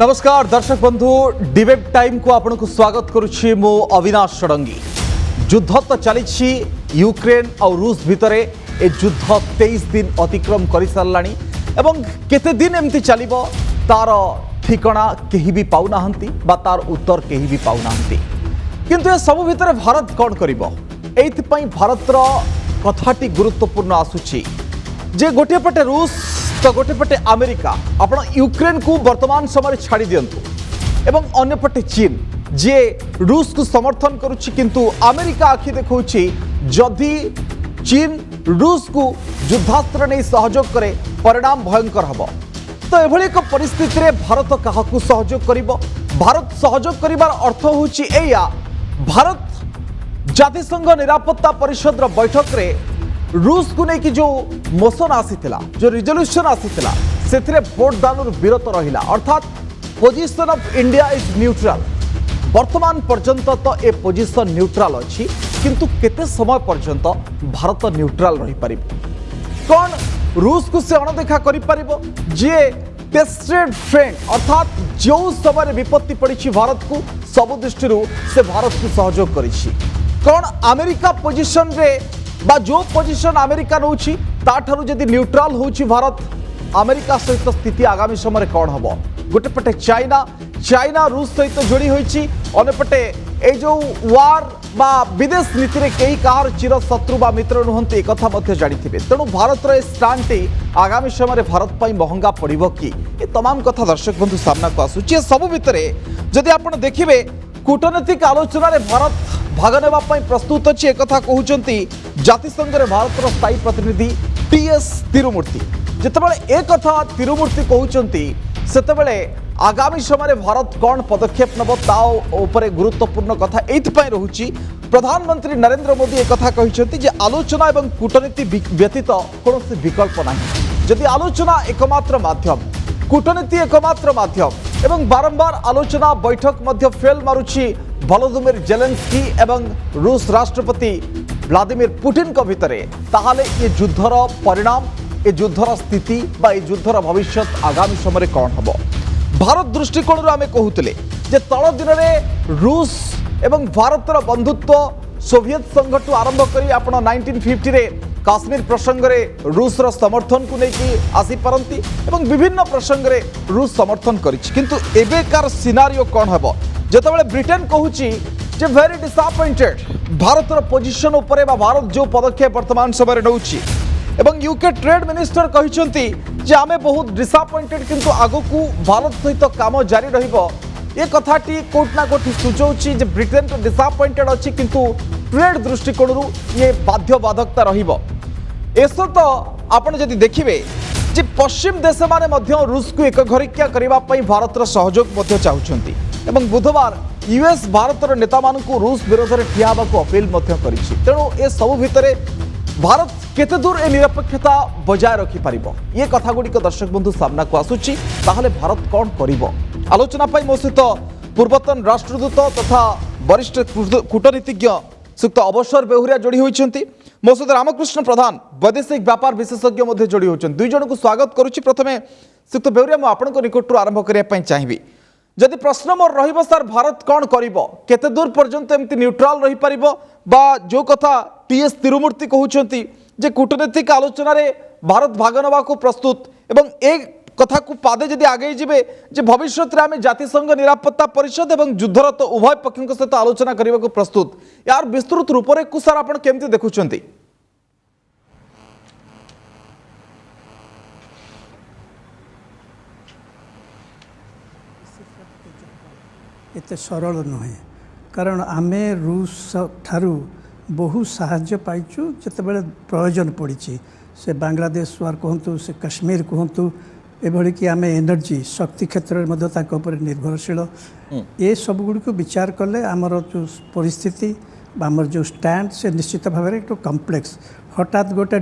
नमस्कार दर्शक बंधु डिबेट टाइम को आपन को स्वागत करुछि मो अविनाश षडंगी। युद्ध तो चली यूक्रेन और रूस भितर ए युद्ध 23 दिन अतिक्रम कर साराणी एवं केते दिन एमती चलिबो तार ठिकणा केही भी पाउनाहंती बा तार उत्तर केही भी पाउनाहंती। किंतु ए सब भितर भारत कौन करिबो एइथपई भारतर कथाटी गुरुत्वपूर्ण आसुछि जे गोटे पटे रूस तो गोटे पटे अमेरिका आपण यूक्रेन को वर्तमान समय छाड़ी दियंतु एवं अन्य पटे चीन जे रूस को समर्थन करुछि किंतु अमेरिका आखि देखौछि जदि चीन रूस को युद्धास्त्र नहीं सहयोग करे परिणाम भयंकर हबो। तो एभली एक परिस्थिति रे भारत काहाकू सहयोग करिवो। भारत सहयोग करिवार अर्थ होछि एया भारत जातिसंघ निरापत्ता परिषद रो बैठक रे रूस को लेकिन जो मोशन आसीथिला जो रिजोल्यूशन आसीथिला सेथिरे भोट दान विरत रहिला अर्थात position of India is neutral. वर्तमान पर्यंत तो ए पोजिशन न्यूट्रल अच्छी किंतु केते समय पर्यंत भारत न्यूट्रल रही परिबो कौन रूस को से अणदेखा करि परिबो जे टेस्टेड फ्रेंड अर्थात जो समय विपत्ति पड़ी भारत को सब दृष्टि से भारत को सहयोग करिछि कौन अमेरिका पोजिशन रे बा जो पोजिशन अमेरिका नौछि ताठारु जदि न्यूट्रल होछि भारत अमेरिका सहित स्थिति आगामी समय कौन हम गोटे पटे चाइना रूस सहित जोड़ी होइछि अन्यपटे ए जो वार बा विदेश नीति रे कई कहार चिर शत्रु बा मित्र नुहंती एक कथा मध्य जानिथिबे। तेणु भारत रे स्टांटी आगामी समय भारत पई महंगा पड़िबो कि ए तमाम कथा दर्शक बंधु सामना को आसुछि। सब भितरे जदि आपण देखिबे कूटनीतिक आलोचना रे भारत भाग नेबा पई प्रस्तुत अछि एक कथा कहउचंती जातिसंघ रे भारतर स्थायी प्रतिनिधि टीएस तिरुमूर्ति। जेतेबेले एक कथा तिरुमूर्ति कहउचंती सेतेबेले आगामी समय भारत कौन पदक्षेप नब ता उपरे गुरुत्वपूर्ण कथा एइथपई रहुछि। प्रधानमंत्री नरेंद्र मोदी एक कथा कहिसंती जे आलोचना एवं कूटनीति व्यतीत कोनोसी विकल्प नाही। जदि आलोचना एकमात्र माध्यम कूटनीति एकमात्र माध्यम एवं बारंबार आलोचना बैठक मध्य फेल मारुछि वोलोदिमिर जेलेंस्की एवं रूस राष्ट्रपति व्लादिमिर पुतिन को भितरे ताहाले ये युद्धर परिणाम ए युद्धर स्थिति बा ए युद्धर भविष्य आगामी समय कौन हम भारत दृष्टिकोण आम कहते जे तल दिन में रूस एवं भारतर बंधुत्व सोवियत संघ ठू आरंभ कर आपण 1950 रे काश्मीर प्रसंग में रूसर समर्थन को लेकिन आसीपारती एवं विभिन्न प्रसंग में रूस समर्थन किंतु एबेकार सिनारियो कौन हम जितेबाला ब्रिटेन कहूँ जे वेरी डिसअपॉइंटेड भारतर पोजिशन उपरे बा भारत जो पदक्षेप वर्तमान समय नौछि एवं यूके ट्रेड मिनिस्टर कहते जे आमे बहुत डिसअपॉइंटेड किंतु आगकू भारत सहित काम जारी रहिबो। ये कथाटी कोटना कोठी सूचौछि जे ब्रिटेन तो डिसअपॉइंटेड अछि किंतु ट्रेड दृष्टिकोण ये बाध्यबाधकता रहिबो। एसो तो आपण जदि देखिबे जे पश्चिम देश माने मध्य रूस को एक घरिकिया करबा पई भारतर सहयोग मध्य चाहुछंती एवं बुधवार यूएस भारतर नेता मानकू रूस विरोध में ठिया को अपील करिछि। तेणु ए सब भितरे भारत केते दूर ए निरपेक्षता बजाय रखि पारिबो ये कथा गुड़िक दर्शक बंधु सामना को आसुछि। ताहले भारत कौन करिबो आलोचना पाई मो सहित पूर्वतन राष्ट्रदूत तथा वरिष्ठ कूटनीतिज्ञ श्रीयुक्त अवसर बेहुरिया जोड़ी होइछंती। मो सहित रामकृष्ण प्रधान वैदेशिक व्यापार विशेषज्ञ मध्य जोड़ी होइछंती। दुई जन को स्वागत करुछि। प्रथमे श्रीयुक्त बेहुरिया मो आपनक निकटरू आरंभ करिया पई चाहिबी जदि प्रश्न मोर रहिबो सर भारत कौन करिबो केते दूर पर्यंत एमती न्यूट्रल रही पारिबो बा जो कथा टीएस तिरुमूर्ति कहउछंती जे कूटनीतिक आलोचना रे भारत भाग नबा को प्रस्तुत एवं एक कथा को पादे जदि आगे जिबे जे भविष्य रे आमे जातिसंघ निरापत्ता परिषद एवं युद्धरत उभय पक्षक सहित आलोचना करबा को प्रस्तुत यार विस्तृत रूप रे को सर आपण केमती देखुछंती? एते सरल नुहे कारण आमे रूस ठारू बहु साहाय्य पाइचु जितेबाला प्रयोजन पड़ी से बांग्लादेश वार कहतु से कश्मीर कहतु एभली कि आमे एनर्जी शक्ति क्षेत्र में निर्भरशील ये सब गुड़ी को विचार कले आमर जो परिस्थिति आमर जो स्टैंड से निश्चित भाव में एक कम्प्लेक्स हठात गोटे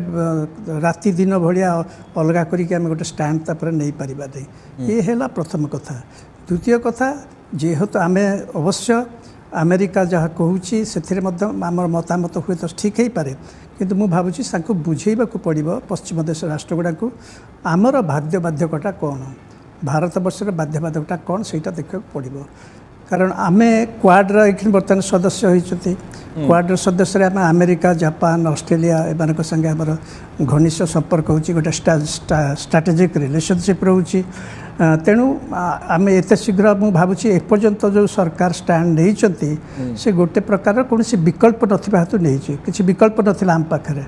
राति दिन भाया अलगा करके गोटे स्टैंड तापर नहीं पारिबा नहीं ये है प्रथम कथा। द्वितीय कथा जेहेतु आम अवश्य अमेरिका जहाँ कहूँ से मतामत हुए तो ठीक हो पारे किंतु मु भावुची बुझेबा को पड़ो पश्चिम देश राष्ट्र गुड़ा को आमर बाध्य बाध्यकता कौन भारत वर्षर बाध्यबाधकता कौन से देखा पड़ो कारण आम क्वाड्र ये बर्तमान सदस्य होती क्वाड्र सदस्य आम अमेरिका जापान ऑस्ट्रेलिया एमान संगे आमर घनिष्ठ संपर्क हो गोटे स्ट्राटेजिक रिलेशनशिप रोचे तेणु आम एत शीघ्र मुझे भावुँ एपर्यंत जो सरकार स्टैंड नहीं से गोटे प्रकार कौन विकल्प ना हेतु नहीं किसी विकल्प नाला आम पाखे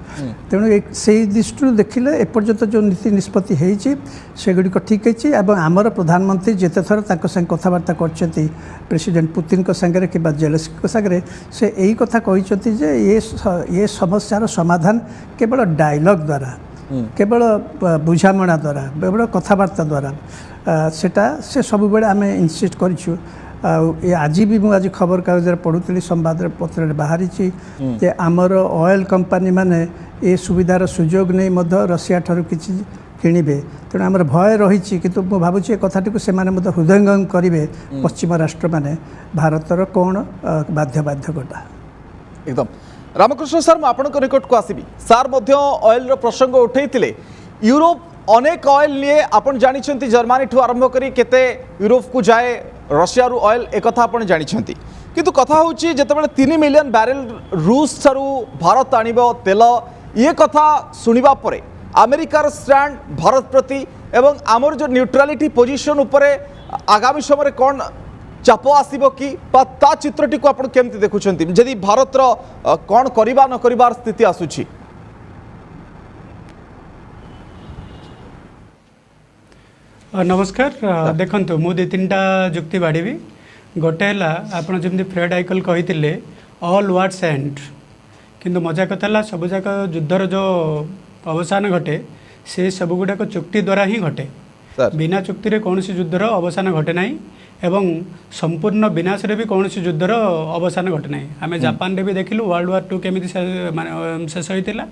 तेणु से दृष्टि देखिले एपर्यंत जो नीति निष्पत्ति सेगुड़िक ठीक है आमर प्रधानमंत्री जिते थर संगे कथबार्ता कर प्रेसिडेंट पुतिन संगे कि जेलेस्की संगे से यही कथा कहते ये समस्यार समाधान केवल डायलॉग द्वारा केवल बुझामणा द्वारा केवल कथबार्ता द्वारा सेटा से सब बेले आम इनसिस्ट करूँ आज भी मुझे खबर कागज पढ़ुली संवाद पत्र बाहरी जे आमर ऑयल कंपनी माने ये सुविधार सुजोग नहीं रशिया ठारू किसी किणवे तेणु आम भय रही कि मुझे कथाटी से हृदयंगम करेंगे पश्चिम राष्ट्र माने भारतर कौन बाध्यबाधकता एकदम रामकृष्ण सर मु आपन निकट को आसबि सार मध्य ऑयल रो प्रसंग उठेइतिले यूरोप अनेक ऑयल लिए आपन जानिछंती जर्मनी ठू आरंभ करी केते यूरोप को जाए रशिया रु ऑयल एक कथा आपन जानिछंती किंतु कथा होची जेतेबेले 3 मिलियन बैरेल रूस ठारू भारत आनिबो तेल ये कथा सुनिबा परे अमेरिकार स्टैंड भारत प्रति एवं आमर जो न्यूट्रालिटी पोजिशन उपरे आगामी समय कौन चाप आसब कि ता चित्रटी को आप केमती देखुं जदि भारत कौन करवा न कर स्थिति आसूची नमस्कार देखंतु मु दि तीन टा जुक्ति बाढ़ी गोटे है आपड़ जमी फ्रेड आइकल कही ऑल वार्स एंड किंतु मजा कथा सबुजाक युद्धर जो अवसान घटे से सबुगुड़ाक चुक्ति द्वारा ही घटे बिना चुक्ति कौन युद्धर अवसान घटे ना एवं संपूर्ण विनाश भी कौन युद्धर अवसान घटे ना आम जापान भी देखिलु वर्ल्ड वार 2 केमी शेष होता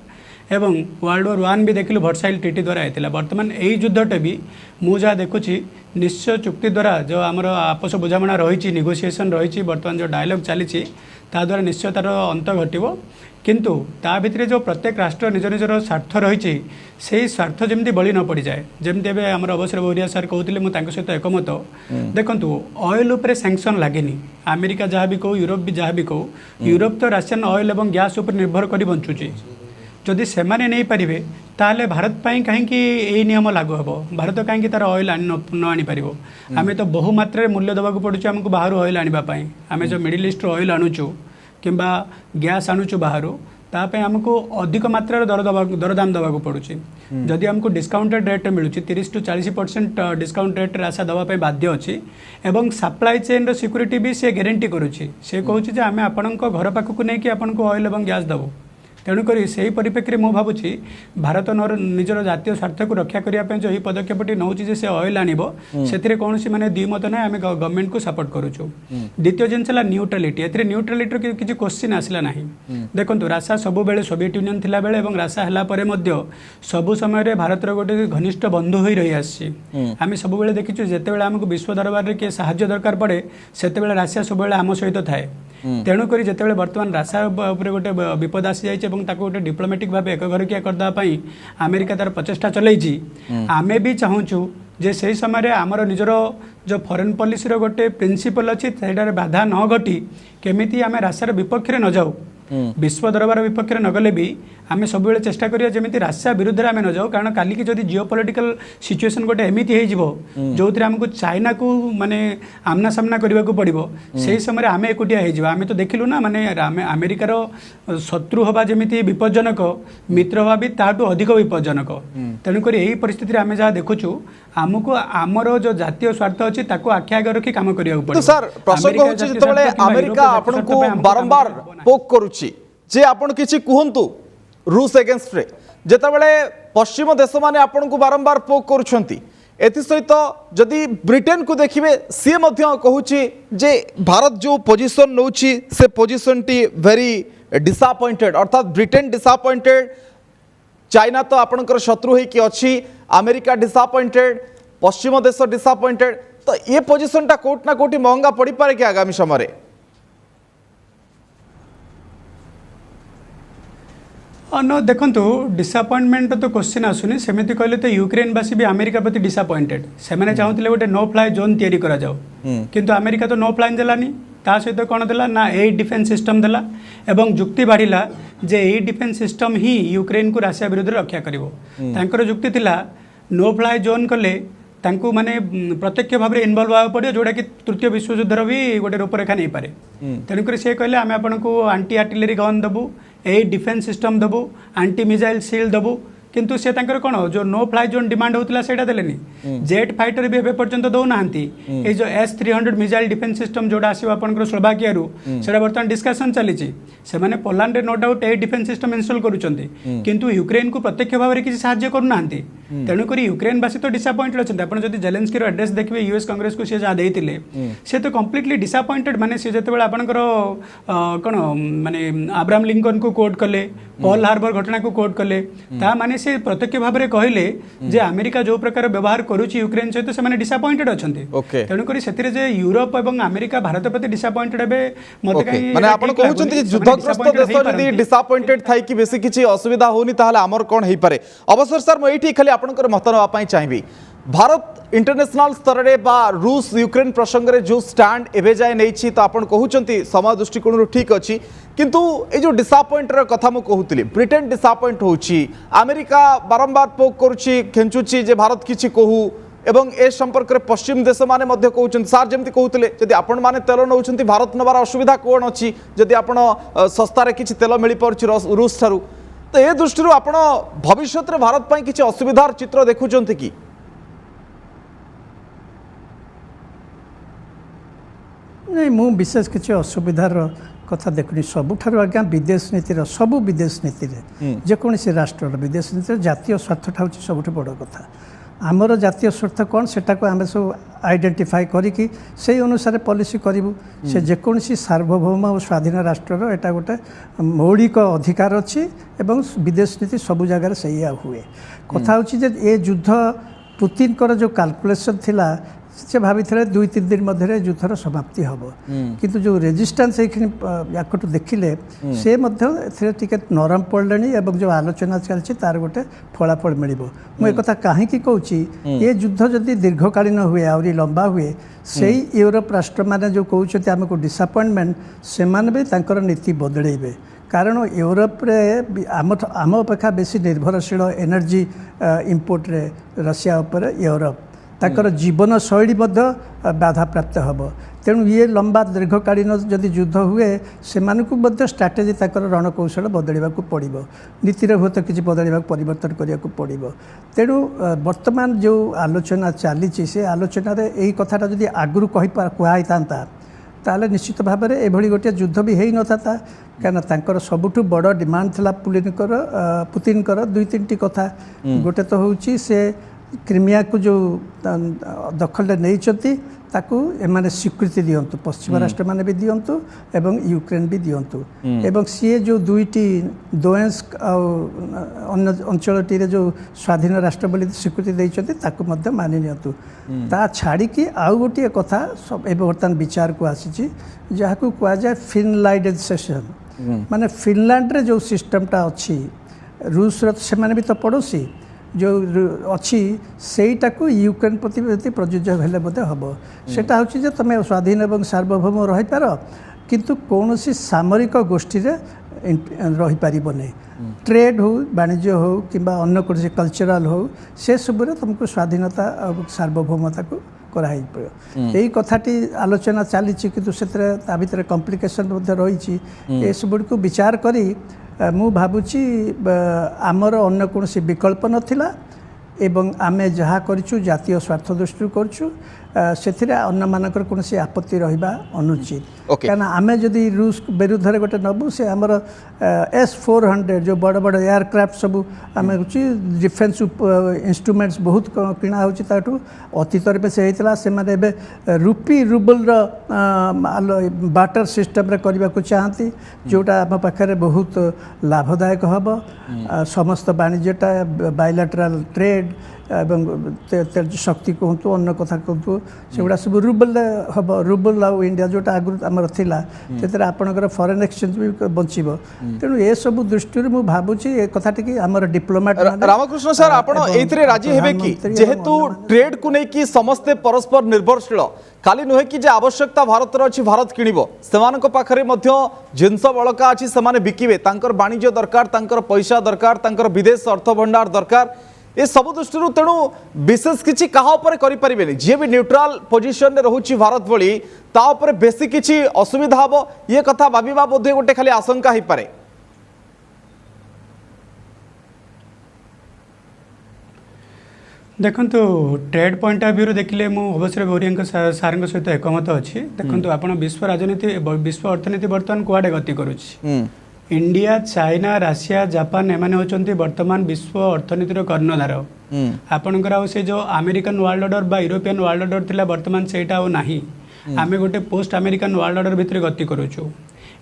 एवं वर्ल्ड वार 1 भी देखिलु वर्साइल ट्रिटी द्वारा होता बर्तमान यही युद्धटे भी मुझे देखुची निश्चय चुक्ति द्वारा जो आमर आपस बुझामणा रही निगोसिएसन रही बर्तमान जो डायलॉग चली द्वारा निश्चय तार अंत घटो किंतु ता भितर जो प्रत्येक राष्ट्र निज निजर स्वार्थ रही से स्वार्थ जमी बलि न पड़ जाए जमती एवं आम अवसर बोरिया सार कहते मुझे सहित एकमत देखु ऑयल उपर सैंक्शन लगे अमेरिका जहाँ भी कहू यूरोप भी जहाँ भी कहू यूरोप तो राशियन ऑयल और गैस उपर निर्भर कर बंचुची जदि से नहीं पारे ताले भारत पाई कहीं यही नियम लागू हे भारत कहीं तार ऑयल न आनीपर आम तो बहु मात्रा मूल्य देवाक पड़ुछ आमको बाहर ऑयल आने आम जो मिडिल ईस्ट ऑयल आणुचु किंबा गैस आणुचु बाहर ताप आमको अधिक मात्रा दरदाम देवाक पड़ुछि जदि आमको डिस्काउंटेड रेट मिलूँ 30 to 40% डिस्काउंट रेट आशा देवाई बाध्य अच्छी एवं सप्लाई चेन सिक्यूरीटी भी से गारंटी करुच्ची से कहूँ आम आपण घर पाखक नहीं कि आपन को ऑयल और गैस देवु तेणुक से परिप्रेक्षी मुझे भावुँ भारत निजर जातीय स्वार्थ को रक्षा करने जो पदक्षेपटी नौ से ऑयल आणव से कौन मैंने द्विमत ना आम गवर्नमेंट को सपोर्ट करुचु द्वितीय जिनस न्यूट्रालिटी ए न्यूट्रालिटी किसी क्वेश्चन आसला ना देखो राशा सब बेले सोविएट यूनियन थिला बेले एवं राशा है सबु समय भारत गोटे घनिष्ठ बंधु हो रही आसी आम सब बेले देखीचु जिते आमको विश्व दरबार में किए साहाय्य दरकार पड़े से राशा सब आम सहित थाए तेणुक जिते बर्तमान राशा गोटे विपद आसी जाए गोटे डिप्लोमेटिक भाव एक घरकिया करदेवाई अमेरिका तार प्रचेषा चलई आमे भी चाहूँ जे से समय आमर निजर जो फॉरेन पॉलिसी गोटे प्रिंसिपल अच्छी से बाधा न घटी केमी आम राशार विपक्ष में न जाऊ विश्व दरबार विपक्ष न गले भी आम सब चेष्टा करिया जमी राशा विरुद्ध में न जाऊ कारण काली की जदि जिओपॉलिटिकल सिचुएशन गोटे एमती हो जो आमको चाइना को माने आमना सामना करने को पड़ो से समय आम एकुटिया हो आम तो देखिलु ना माने अमेरिकार शत्रु हवा जमी विपज्जनक मित्र हवा भी ताठू अधिक विपज्जनक तेणुक यही परिस्थिति आम जहाँ देखुचु आमको आमर जो जातीय स्वार्थ अच्छी आखि आगे रखी काम करने तो सर प्रसंग होछि जेतबेले अमेरिका आपन को बारंबार पोक करूछि जे आपन किछि कहंतु रूस अगेंस्ट रे जेतबेले पश्चिम देश माने आपन को बारंबार पोक करूछंती एथि सहित जदि ब्रिटेन को देखिबे सी मध्य कहूछि जे भारत जो पोजीशन नउछि से पोजीशन टी वेरी डिसअपॉइंटेड अर्थात ब्रिटेन डिसअपॉइंटेड चाइना तो आपनकर शत्रु है कि अच्छी अमेरिका डिसअपॉइंटेड पश्चिम देश डिसअपॉइंटेड तो ये पोजीशन टा कोट ना कोटी महंगा पड़ी पारे कि आगामी समय नो देखंतु डिसअपॉइंटमेंट तो क्वेश्चन आसुनी सेमिति कहले तो यूक्रेनवासी भी अमेरिका प्रति डिसअपॉइंटेड से चाहूले गोटे नो फ्लाई जोन तैयारी करा जाओ किंतु अमेरिका तो नो फ्लाई देलानी ता सहित कौन देला ना ए डिफेन्स सिस्टम देला एवं जुक्ति बाढ़िला जे ए डिफेन्स सिस्टम ही यूक्रेन को राशिया विरुद्ध रक्षा करिवो तांकर जुक्ति थिला नो फ्लाई जोन कले तांकु माने प्रत्यक्ष भाव में इनवल्व होगा पड़ो जोटा कि तृतीय विश्वयुद्धर भी गोटे रूपरेखा नहीं पारे तेणुक सी कहले आम आपको आंटी आर्टिलरी गन देवु ए डिफेन्स सिस्टम देवु आंटी मिसाइल सील देवु किंतु से तांकर कौन जो नो फ्लाई जोन डिमांड होता से देलेनी जेट फाइटर भी एवं पर्यंत दौना ये जो S-300 मिसाइल डिफेन्स सिस्टम जोड़ा आसो आपंकर स्लोवाकिया से बर्तमान डिस्कसन चली से पोलैंड नो डाउट ए डिफेन्स सिस्टम इनस्टॉल करुँच किंतु यूक्रेन को प्रत्यक्ष भाव में किसी साहाय्य करना तेणुक यूक्रेनवासी तो डिसअपॉइंटेड अच्छा आप जब जेलेंस्की एड्रेस देखिए यूएस कांग्रेस को सी जहाँ देते सी तो कम्प्लीटली डिसअपॉइंटेड माने सी जो आपंकर कौन माने अब्राहम लिंकन को कोट कले पर्ल हार्बर घटना को कोट कले ता माने से प्रत्यक्ष भाव में कहले जे अमेरिका जो प्रकार व्यवहार करुच्ची यूक्रेन सहित से डिसअपॉइंटेड अच्छा तेणुक से यूरोप और अमेरिका भारत प्रति डिसअपॉइंटेड युद्धग्रस्त देश जदि डिसअपॉइंटेड थाई कि बेसी किछि असुविधा होनी ताहले हमर कोन हेई पारे अवसर सर म एठी खाली आपनकर मत नवा पई चाहिबी भारत इंटरनेशनल स्तर रे बा रूस यूक्रेन प्रसंग रे जो स्टैंड एबे जाय नै छी तो आपण कहउचंती समय दृष्टिकोण ठीक अछि किंतु ए जो डिसअपॉइंट रे कथा मु कहउतली ब्रिटेन डिसअपॉइंट होउची अमेरिका बारंबार पोक करूची खेंचुची जे भारत किछि कहू एवं ए संपर्क में पश्चिम देश माने मध्य कहउचंती सार जेमति कहउतले जदि आपण माने तेल नउचंती भारत नबार असुविधा कोन अछि जदि आपण सस्ता रे किछि तेल मिली परछि रूस थारु तो ए दृष्टि आपण भविष्य रे भारत पई किछि असुविधार चित्र देखुचंती कि नहीं मु विशेष किसी असुविधार कथा देखुनी सबुठार आज्ञा विदेश नीतिर सबु विदेश नीति जेकोसी राष्ट्र विदेश नीति जातीय स्वार्थटा हूँ सबुठ बड़ कथा आमर जातीय स्वार्थ कौन सेटा को आम सब आइडेंटिफाई करिकी से अनुसार पॉलिसी करूँ से जेकोसी सार्वभौम और स्वाधीन राष्ट्र एटा गोटे मौलिक अधिकार अच्छी एवं विदेश नीति सबु जगार से हुए कथा हूँ ये युद्ध पुतिन जो कैलकुलेशन थिला से भाभी 2-3 दिन मध्य युद्धर समाप्ति हम किंतु जो रेजिस्टेंस या देखिले से टे नरम पड़े और जो आलोचना चलती तार गोटे फलाफल मिल मुझे कथा कहीं कहूँ ये युद्ध जदि दीर्घकालीन हुए आहरी लंबा हुए से यूरोप राष्ट्र मैंने जो कहते आमको डिसअपॉइंटमेंट से भी नीति बदलेबे कारण यूरोप रे आम अपेक्षा बेसी निर्भरशील एनर्जी इंपोर्ट रे रशिया उपर यूरोप ताकर जीवन शैली बाधा प्राप्त हम तेणु ये लंबा दीर्घकालीन जदि युद्ध हुए से स्ट्राटेजी ताकर रणकौशल बदलवा पड़ो नीतिर हुए तो किसी बदलवा परिवर्तन करने को पड़ो तेणु वर्तमान जो आलोचना चली से आलोचन यही कथाटा जदि आगु कही था ताले निश्चित भाव में एभली गोटे युद्ध भी हो न था कहीं सबुठु बड़ डिमांड था पुतिन 2-3टी कथा गोटे तो हूँ से क्रिमिया को जो दखल नहीं ताकू एमाने स्वीकृति दियंतु पश्चिम राष्ट्र माने भी दियंतु एवं यूक्रेन भी दियंतु एवं सी जो 2टी दोएंस्क अन्य अंचलटी जो स्वाधीन राष्ट्र बोली स्वीकृति देइछथि ताकू मध्य मानि नियंतु ता छाड़ी की आउ गोटे कथा सब एबे वर्तमान विचार को आसी जहाँ को कह जाए फिनलाइजेशन माने फिनलैंड रे जो सिस्टमटा अच्छी रूस से माने भी तो पड़ोसी जो अच्छी सेटा को यूक्रेन प्रति प्रযোज्य हेले बोधे हम सेटा हूँ तुम स्वाधीन और सार्वभौम रहीपार किंतु कौन सी सामरिक गोष्ठी रही पारबनी ट्रेड हो वाणिज्य हो कि अन्य कौन कल्चरल हो से सब तुमको स्वाधीनता और सार्वभौमता को कराई पड़ो यही कथाटी आलोचना चली किंतु से भीतर कम्प्लिकेशन रही ये सब को विचार करी मु भावुची आमर अन्य कौन विकल्प नथिला एवं आमे जहाँ करूँ जातीय स्वार्थ दृष्टि करूँ से अन्य मानकर कौन आपत्ति रहा अनुचित कहीं आमे जदि रूस विरुद्ध में गोटे नबू से आमर S-400 जो बड़ बड़ एयरक्राफ्ट सब आम डिफेन्स इंस्ट्रूमेंट्स बहुत किणा हो अतीत में से होता से रुपी रूबल बाटर सिस्टम करने को चाहती जोटा आम पाखे बहुत लाभदायक हम समस्त वाणिज्यटा बायलैटराल ट्रेड एवं तेज शक्ति कहतु अन्न कथा कहतु से गुड़ा सब रूबल हम रूबल आउ इंडिया जोटा आगु आमर थिला से आपणकर फॉरेन एक्सचेंज भी बंचब तेणु ए सब दृष्टि मुझे भावुची ए कथा टी आमर डिप्लोमेट रामकृष्ण सर आपण एथिरे राजी हेबे कि जेहेतु ट्रेड को नै कि समस्ते परस्पर निर्भरशील खाली नुहे कि जे आवश्यकता भारत अच्छी भारत किणिबो सेमानक पाखरे मध्य जिनस बळका अछि सेमाने बिकिबे तांकर वाणिज्य दरकार तांकर पैसा दरकार तांकर विदेश अर्थ भंडार दरकार ए सब दृष्टि तेणु विशेष किसी कहा करि परिबेनी जे भी न्यूट्रल पोजिशन रे रहुछि भारत भली ता ऊपर बेसी किछि असुविधा हबो ये कथा भाबिबा बोधे गोटे खाली आशंका ही पारे। देखो ट्रेड पॉइंट ऑफ व्यू देखिले मु अवसर गौरी सार सहित एकमत अच्छी देखो आप विश्व राजनीति विश्व अर्थनीति बर्तमान कुआडे गति करुच्ची इंडिया चाइना राशिया जापान एमाने होचंती वर्तमान विश्व अर्थनीतिर कर्णधार आपणकर से जो अमेरिकन वर्ल्ड ऑर्डर बा यूरोपियन वर्ल्ड ऑर्डर थिला वर्तमान सेटा आ नाही आमे गोटे पोस्ट अमेरिकन वर्ल्ड ऑर्डर भितर गति करूछु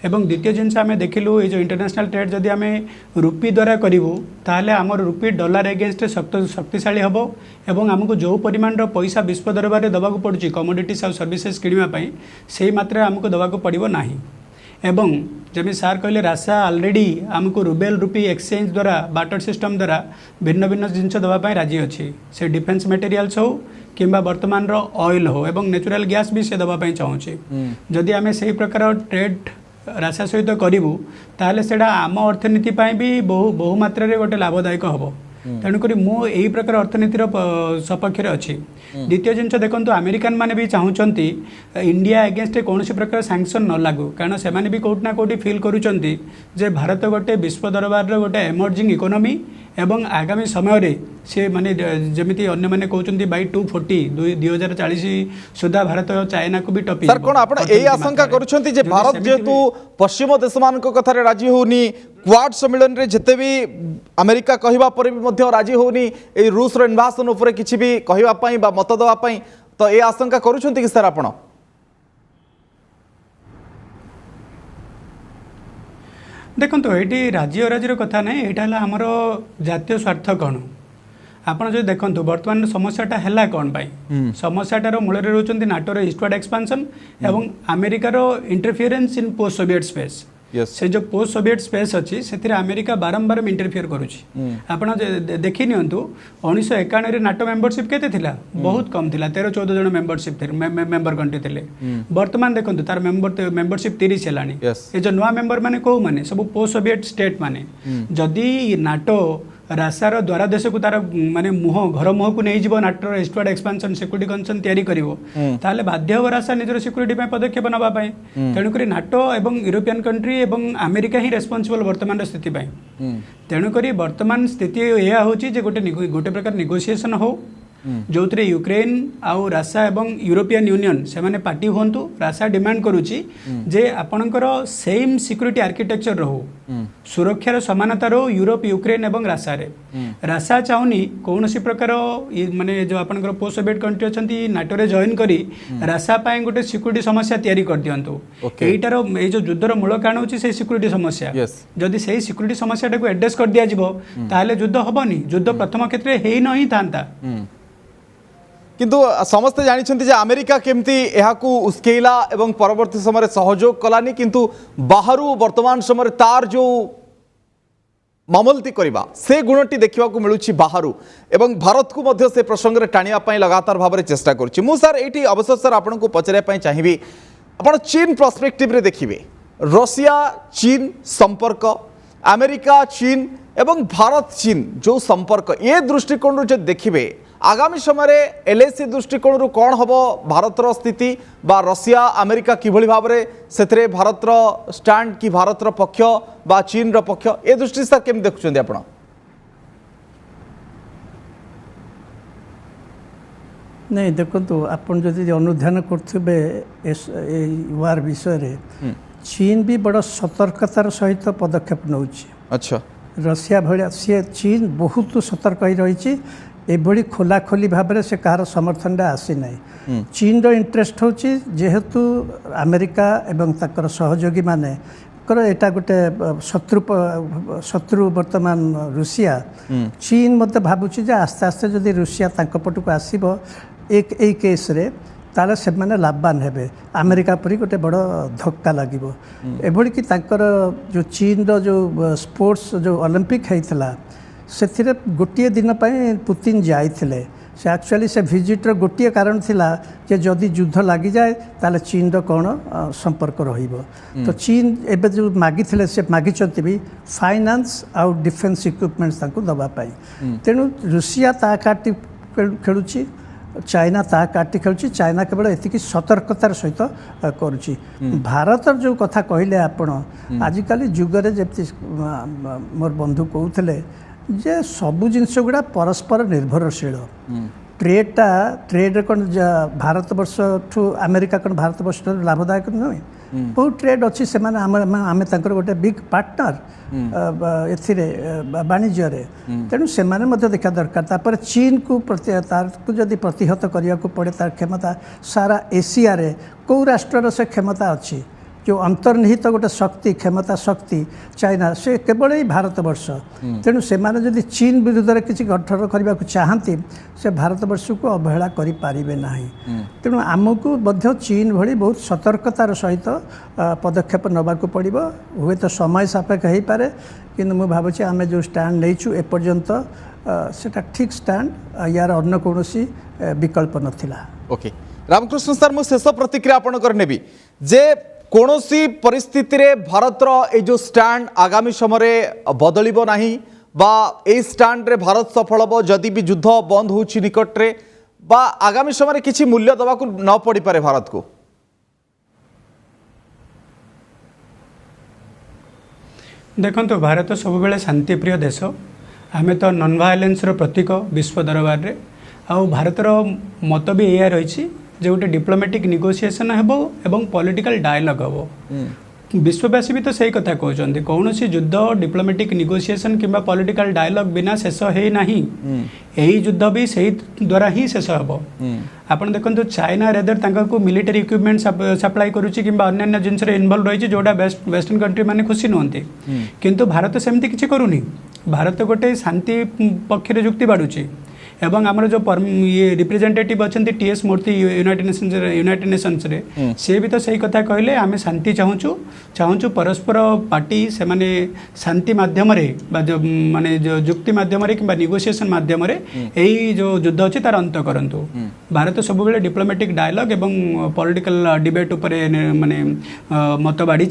एवं द्वितीय जिनस आम देखिलु ये जो इंटरनेशनल ट्रेड जदि आम रुपी द्वारा करूँ ताहले आमर रुपी डॉलर एगेन्स्ट शक्तिशाली हम एवं आमको जो परिमाण पैसा विश्व दरबार में दवाक पड़ुछि कमोडिटीज और सर्विसेज किणवाई से मात्रा आमको दवाक पड़ो ना एवं जमी सार कहले राशा ऑलरेडी आमको रूबेल रुपी एक्सचेंज द्वारा बाटर सिस्टम द्वारा भिन्न भिन्न जिनस देवाई राजी अच्छी से डिफेन्स मटेरियल्स हो किंबा वर्तमान ऑयल हो एवं नेचुरल गैस भी से देवाई चाहूँगी जदि आम से प्रकार ट्रेड राशा सहित करूँ ताहले सेटा आम अर्थनीति भी बहु मात्रा गोटे लाभदायक हम तेणुक यही प्रकार अर्थनीतिर सपक्ष अच्छी द्वितीय जिनस देखो अमेरिकन माने भी चाहूँगी इंडिया एगेन्स्ट कौन प्रकार सैंक्शन न लागू कारण से भी कौटना कौटी फिल करुँचे जे भारत गोटे विश्व दरबार गोटे एमर्जिंग इकोनॉमी एवं आगामी समय से माने जमिति अन्य माने कहउचंती बाय 240 2040 सुधा भारत चाइना को भी टपी सर कोन आपण एई आशंका करूछंती जे भारत जेतु पश्चिम देश मान को कथारे राजी होनी क्वाड सम्मेलन रे जते भी अमेरिका कहिबा पर भी मध्य राजी होनी ए रूस रो इन्वाजन ऊपर किछि भी कहिबा पई बा मत दवा पई तो ए आशंका करूछंती कि सर आपण देखो ये राज्य अराज्यर कथा ना यहाँ आमर जातीय स्वार्थ कौन आपड़ जो देखो बर्तमान समस्याटा है कौन पाई समस्याटार मूल रोचंती नाटोर ईस्टवार्ड एक्सपांशन एवं अमेरिकार इंटरफियरेंस इन पोस्ट सोविएट स्पेस से जो पोस्ट सोविएट स्पेस अच्छी से अमेरिका बारंबार इंटरफियर करुच्ची आपड़ देखी नियंतु 1991 नाटो मेंबरशिप केते थिला बहुत कम थिला 13-14 जन मेंबरशिप मेंबर कंट्री थिले वर्तमान देखो तार मेंबरशिप 30 हेलानी ये जो नुआ मेंबर माने को माने सब पोस्ट सोविएट स्टेट माने जदि नाटो राशार द्वारा देश को तार माने मुह घर मुह को नहीं जीवो नाटोर ईस्टवार्ड एक्सपांशन सिक्यूरिटी कंसर्न तैयारी करिवो ताले बाध्य हो राशा निजर सिक्यूरिटी पय पदक्षेप नबा पय तेणु करी नाटो एवं यूरोपियन कंट्री एवं अमेरिका ही रेस्पोंसिबल वर्तमान स्थिति पय तेणु करी वर्तमान स्थिति यह होची जे गोटे प्रकार नेगोशिएशन हो जो यूक्रेन आउ राशा एवं यूरोपियन यूनियन से माने पार्टी होंतु राशा डिमांड करुची जे आपणकर सेम सिक्यूरिटी आर्किटेक्चर रहू सुरक्षार समानता रो यूरोप यूक्रेन एवं राशा रे राशा चाहूनी कौन सी प्रकार माने जो आपणकर पोस्ट सोविएट कंट्री अछंती नाटो रे जॉइन करी राशा पाए गोटे सिक्यूरिटी समस्या तैयारी कर दियंतु एटार ए जो युद्धर मूल कारण होची से सिक्यूरिटी समस्या जदि से सिक्यूरिटी समस्या को एड्रेस कर दिया जिवो ताले युद्ध हबनी युद्ध प्रथम क्षेत्र हे नहीं थांता किंतु समस्ते जानिछंती जे अमेरिका केमती एहाकू उस्केला एवं परवर्ती समय सहयोग कलानी किंतु बाहरु वर्तमान समय तार जो मामलती करवा से गुणटी देखा मिलूँ बाहरु एवं भारत को मध्य से प्रसंग में टाणिया लगातार भाव में चेष्टा करुच्ची मु सर ये अवसर सर आपको पचारे चाहिए आप चीन पर्सपेक्टिव रे देखिए रशिया चीन संपर्क अमेरिका चीन एवं भारत चीन जो संपर्क ये दृष्टिकोण जो देखिए आगामी समय एलएसी दृष्टिकोण कौन हम भारतर स्थिति बा रशिया अमेरिका किभली भाव में से भारतर स्टैंड कि भारतर पक्ष बा चीन रो पक्ष ए दृष्टि सर केम देखुछन आपण नहीं देखो आपन जदि अनुध्यान करथिबे वार विषय चीन भी बड़ सतर्कतार सहित पदक्षेप नौछि अच्छा रशिया भाया सी चीन बहुत सतर्क ही रही एभली खोलाखोली भाव में से कहार समर्थन आसी ना चीन रो इंटरेस्ट होची जेहेतु अमेरिका एवं ताकर सहयोगी माने तांकर एटा गोटे शत्रु वर्तमान रूसिया चीन मत भावुची जे आस्ते आस्ते जदि रूसिया तांक पटक आसीबो एक केस रे ताले से माने लाभवान हेबे अमेरिका परी गोटे बड़ धक्का लागिबो एभली कि तांकर जो चीन रो जो स्पोर्ट्स जो ओलंपिक हेइतला से गोटे दिन पुतिन जाइथिले से एक्चुअली से विजिटर गोटे कारण थिला जे जदि युद्ध लगी जाए ताले चीन रो कौन संपर्क रहिबो तो चीन एबे जो मागिथिले से मागिचंती भी फाइनेंस आउ डिफेंस इक्विपमेंट्स तांको दबा पाई तेणु रूसिया ता काटी खेलुची चाइना ता काटी खेलुची चाइना केवल एतिकी सतर्कतार सहित करुची भारत जो कथा कहले आपण आजिकाली जुगरे जेति मोर बंधु कहूथिले जे सबु जिनस गुड़ा परस्पर निर्भरशील ट्रेड कौन भारत वर्ष ठू अमेरिका कौन भारत वर्ष लाभदायक नुहे बहुत ट्रेड अच्छी से आम गोटे बिग पार्टनर एथिरे वाणिज्य तेणु से देखा दरकार तापर चीन को जदि प्रतिहत करने को पड़े तार क्षमता सारा एशिया रे कौ राष्ट्र से क्षमता अच्छी जो अंतर्निहित गोटे शक्ति क्षमता शक्ति चाइना से केवल ही भारत वर्ष तेणु से जदि चीन विरुद्ध में किसी गठन करने को चाहती से भारत वर्ष को अवहेला करें ना तेणु आमको मध्य चीन भली बहुत सतर्कतार सहित पदक्षेप नवाक पड़ो हुए तो समय सापेक्ष हो पारे कि मुझे भावुँ आम जो स्टैंड नहीं एपर्यंत सेटा ठीक स्टैंड यार अन्य कौन विकल्प नथिला। ओके रामकृष्ण सर मु शेष प्रतिक्रिया आपणकर नेबी जे कौनसी परिस्थिति रे भारतर ए जो स्टैंड आगामी समय बदलिबो नाही बा ए स्टैंड रे भारत सफल हो जदि भी युद्ध बंद होछि निकट रे बा आगामी समय किछि मूल्य दबा को न पड़ी पारे भारत को। देखंतु भारत सब बेले शांतिप्रिय देश आमे तो नॉन वायलेंस रो प्रतीक विश्व दरबार रे आ भारतर मत भी एया रही जो गोटे डिप्लोमेटिक निगोसिएशन हेबो एवं पॉलिटिकल डायलॉग हेबो विश्ववासी भी तो सही कथा कहते कौन सी युद्ध डिप्लोमेटिक निगोसिएशन किंबा पॉलिटिकल डायलॉग बिना शेष है ना यही युद्ध भी सही द्वारा ही शेष हेबो आपण देखंतु चाइना रेदर को मिलिटरी इक्विपमेंट सप्लाई करुच्ची कि अन्य जिनस इनवल्व रही जोड़ा वेस्टर्न कंट्री माने खुशी नुहति किंतु भारत सेमती किसी करूनी भारत गोटे शांति पक्षरे जुक्ति बाढ़ुची एवं आमर जो ये रिप्रेजेंटेटिव अच्छा टीएस मूर्ति यूनाइटेड नेशंस रे सी भी तो सही कथा कहले आम शांति चाहूँ परस्पर पार्टी से माने शांति माध्यम माने जो जुक्ति माध्यम कि निगोसिएशन माध्यम यही जो युद्ध अच्छी तार अंत करंतु भारत सब बेले डिप्लोमेटिक डायलॉग एवं पॉलिटिकल डिबेट उपरे माने मत बाढ़ी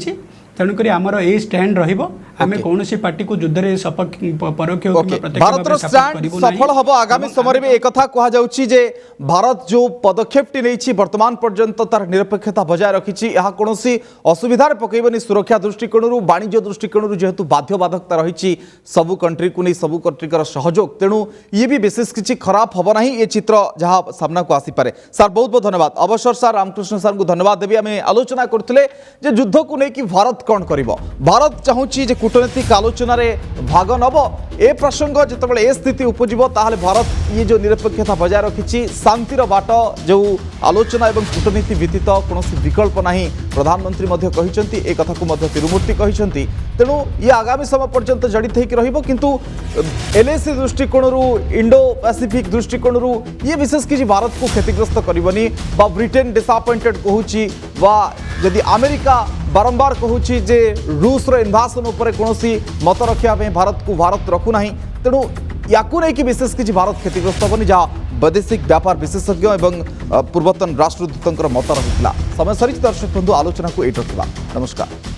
तेणुक आमर ए स्टैंड रहिबो आमे कोनोसी पार्टी को युद्ध रे परोक्ष हो कि प्रत्यक्ष भारत स्टैंड सफल हबो आगामी समय में एक कथा कहा जाउची जे भारत जो पदक्षेपटी नैछि वर्तमान पर्यंत तार निरपेक्षता बजाय रखिछि यहा कोनोसी असुविधा रे पकैबनी सुरक्षा दृष्टिकोणरू वाणिज्य दृष्टिकोणरू जेहेतु बाध्यबाधकता रहिछि सबु कंट्री को नै सबु कंट्री कर सहयोग तेणु ये भी विशेष किछि खराब हबो नाही ये चित्र जहा सामना को आसी पारे। सर बहुत बहुत धन्यवाद अवसर सर रामकृष्ण सर को धन्यवाद देबी आमे आलोचना करथिले जे युद्ध को नै कि भारत कौन करिबो भारत चाहूची जे कूटनीतिक आलोचन भाग नब ए प्रसंग जिते ए स्थिति उपजीव ताहले भारत ये जो निरपेक्षता बजाय रखी शांतिर बाट जो आलोचना एवं कूटनीति व्यतीत कौन विकल्प नहीं प्रधानमंत्री ए कथा को तिरुमूर्ति कहते तेणु ये आगामी समय पर्यंत जड़ित हो किंतु एलएसी दृष्टिकोणरू इंडो पैसिफिक दृष्टिकोणरू ये विशेष किसी भारत को क्षतिग्रस्त करबनी बा ब्रिटेन डिसअपॉइंटेड कहूची बा यदि अमेरिका बारंबार कहूची जे रूस रो इन्वासन उपर कौनसी मत रखा भारत को भारत रखुना तेणु याकू नहीं कि विशेष किसी भारत क्षतिग्रस्त हेनी जहाँ वैदेशिक व्यापार विशेषज्ञ एवं पूर्वतन राष्ट्रदूतों मत रही समय सरी दर्शक बंधु आलोचना को एट रखा नमस्कार।